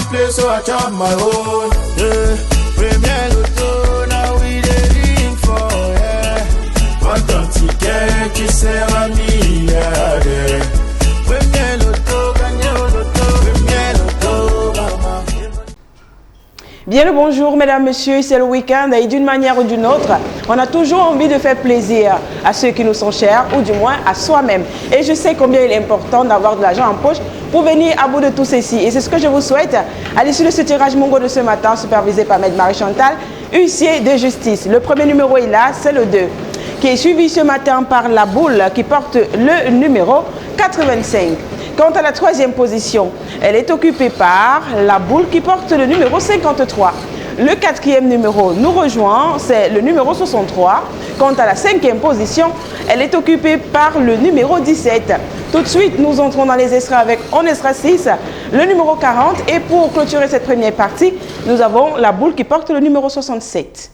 play, so I chop my own. Yeah. Premier Loto, now we dey ring for, yeah. What don't ticket, qui sert à milliardaire. Premier Loto, gagné au loto, Premier Loto, maman. Bien le bonjour mesdames, messieurs, c'est le week-end et d'une manière ou d'une autre, on a toujours envie de faire plaisir à ceux qui nous sont chers ou du moins à soi-même. Et je sais combien il est important d'avoir de l'argent en poche pour venir à bout de tout ceci. Et c'est ce que je vous souhaite à l'issue de ce tirage Mongo de ce matin, supervisé par Maître Marie-Chantal, huissier de justice. Le premier numéro est là, c'est le 2, qui est suivi ce matin par la boule qui porte le numéro 85. Quant à la troisième position, elle est occupée par la boule qui porte le numéro 53. Le quatrième numéro nous rejoint, c'est le numéro 63. Quant à la cinquième position, elle est occupée par le numéro 17. Tout de suite, nous entrons dans les extraits avec en extra 6, le numéro 40. Et pour clôturer cette première partie, nous avons la boule qui porte le numéro 67.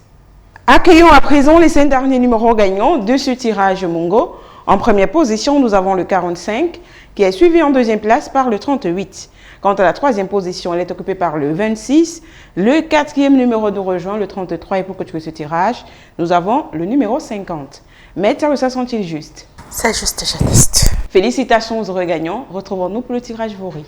Accueillons à présent les 5 derniers numéros gagnants de ce tirage Mongo. En première position, nous avons le 45 qui est suivi en deuxième place par le 38. Quant à la troisième position, elle est occupée par le 26. Le quatrième numéro nous rejoint, le 33. Et pour que tu aies ce tirage, nous avons le numéro 50. Maître, ça sont-ils juste? C'est juste, j'atteste. Félicitations aux heureux gagnants. Retrouvons-nous pour le tirage Vori.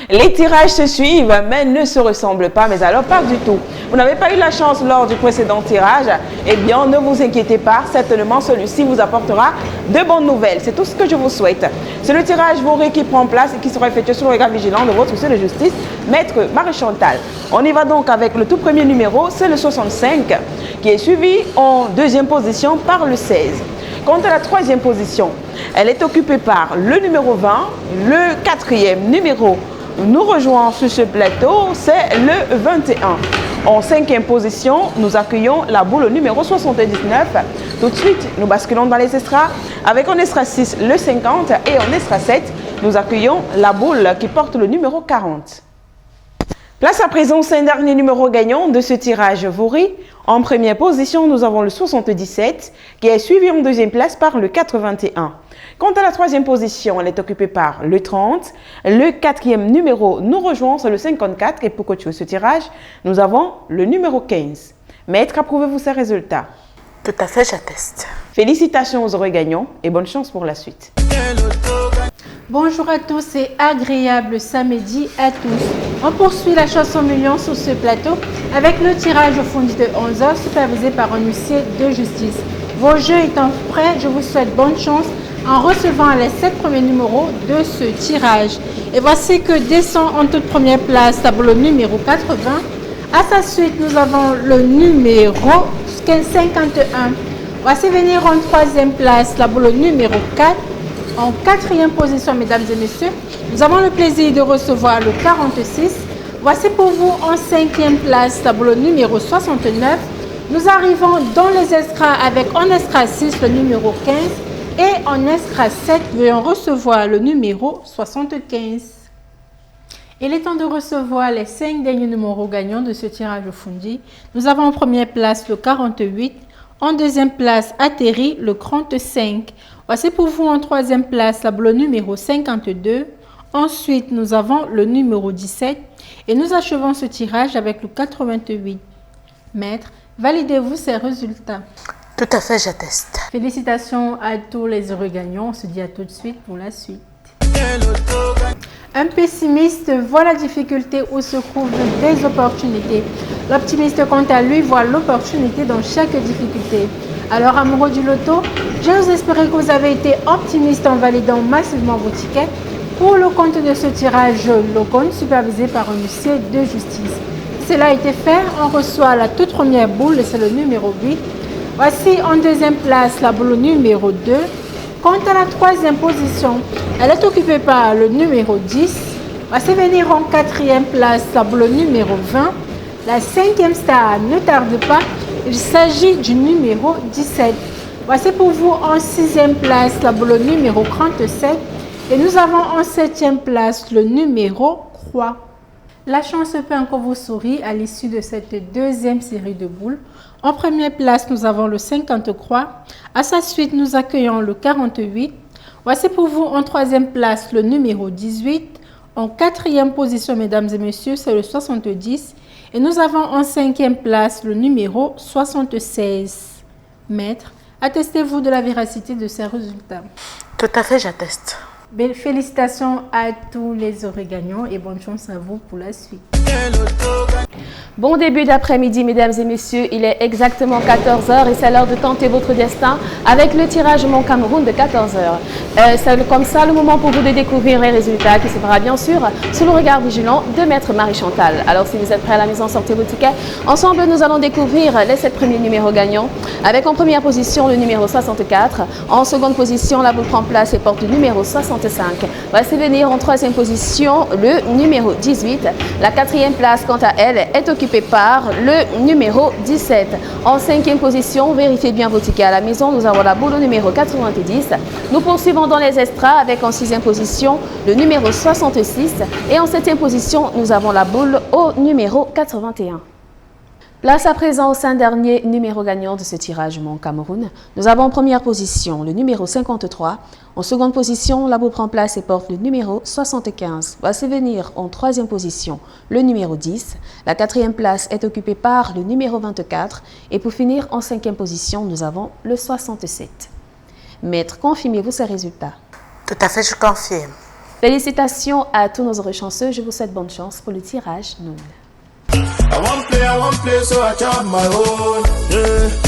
Les tirages se suivent, mais ne se ressemblent pas, mais alors pas du tout. Vous n'avez pas eu la chance lors du précédent tirage, eh bien ne vous inquiétez pas, certainement celui-ci vous apportera de bonnes nouvelles. C'est tout ce que je vous souhaite. C'est le tirage Vori qui prend place et qui sera effectué sous le regard vigilant de votre huissier de justice, Maître Marie-Chantal. On y va donc avec le tout premier numéro, c'est le 65, qui est suivi en deuxième position par le 16. Quant à la troisième position, elle est occupée par le numéro 20, le quatrième numéro nous rejoint sur ce plateau, c'est le 21. En cinquième position, nous accueillons la boule au numéro 79. Tout de suite, nous basculons dans les extras avec en extra 6 le 50 et en extra 7, nous accueillons la boule qui porte le numéro 40. Place à présent 5 derniers numéros gagnants de ce tirage Vori. En première position, nous avons le 77 qui est suivi en deuxième place par le 81. Quant à la troisième position, elle est occupée par le 30. Le quatrième numéro nous rejoint, c'est le 54. Et pour clôturer ce tirage, nous avons le numéro 15. Maître, approuvez-vous ces résultats? Tout à fait, j'atteste. Félicitations aux heureux gagnants et bonne chance pour la suite. Bonjour à tous et agréable samedi à tous. On poursuit la chanson million sur ce plateau avec le tirage au fond de 11h supervisé par un huissier de justice. Vos jeux étant prêts, je vous souhaite bonne chance en recevant les 7 premiers numéros de ce tirage. Et voici que descend en toute première place tableau numéro 80. À sa suite, nous avons le numéro 51. Voici venir en troisième place tableau numéro 4. En quatrième position, mesdames et messieurs, nous avons le plaisir de recevoir le 46. Voici pour vous en cinquième place, tableau numéro 69. Nous arrivons dans les extras avec en extra 6 le numéro 15 et en extra 7, veuillons recevoir le numéro 75. Il est temps de recevoir les 5 derniers numéros gagnants de ce tirage au fundi. Nous avons en première place le 48, en deuxième place atterri le 35. Voici pour vous en troisième place tableau numéro 52. Ensuite, nous avons le numéro 17 et nous achevons ce tirage avec le 88. Maître, validez-vous ces résultats? Tout à fait, j'atteste. Félicitations à tous les heureux gagnants. On se dit à tout de suite pour la suite. Un pessimiste voit la difficulté où se trouvent des opportunités. L'optimiste, quant à lui, voit l'opportunité dans chaque difficulté. Alors, amoureux du loto, j'ose espérer que vous avez été optimiste en validant massivement vos tickets pour le compte de ce tirage local supervisé par un huissier de justice. Cela a été fait, on reçoit la toute première boule, c'est le numéro 8. Voici en deuxième place la boule numéro 2. Quant à la troisième position, elle est occupée par le numéro 10. Voici venir en quatrième place la boule numéro 20. La cinquième star ne tarde pas, il s'agit du numéro 17. Voici pour vous en sixième place la boule numéro 37. Et nous avons en septième place le numéro 3. La chance peut encore vous sourire à l'issue de cette deuxième série de boules. En première place, nous avons le 53. À sa suite, nous accueillons le 48. Voici pour vous en troisième place le numéro 18. En quatrième position, mesdames et messieurs, c'est le 70. Et nous avons en cinquième place le numéro 76. Maître, attestez-vous de la véracité de ces résultats? Tout à fait, j'atteste. Félicitations à tous les heureux gagnants et bonne chance à vous pour la suite. Bon début d'après-midi, mesdames et messieurs. Il est exactement 14h et c'est l'heure de tenter votre destin avec le tirage Mon Cameroun de 14h. C'est comme ça le moment pour vous de découvrir les résultats qui se fera bien sûr sous le regard vigilant de Maître Marie-Chantal. Alors si vous êtes prêts à la maison, sortez vos tickets. Ensemble, nous allons découvrir les 7 premiers numéros gagnants avec en première position le numéro 64. En seconde position, la boule prend place et porte le numéro 65. Voici venir en troisième position le numéro 18. La quatrième place, quant à elle, est occupée par le numéro 17. En cinquième position, vérifiez bien vos tickets à la maison, nous avons la boule au numéro 90. Nous poursuivons dans les extras avec en sixième position le numéro 66 et en septième position, nous avons la boule au numéro 81. Place à présent au 5 derniers numéros gagnants de ce tirage Mon Cameroun. Nous avons en première position le numéro 53. En seconde position, la boule prend place et porte le numéro 75. Voici venir en troisième position le numéro 10. La quatrième place est occupée par le numéro 24. Et pour finir, en cinquième position, nous avons le 67. Maître, confirmez-vous ces résultats? Tout à fait, je confirme. Félicitations à tous nos heureux chanceux. Je vous souhaite bonne chance pour le tirage Noun. I won't play, so I chop my own. Yeah.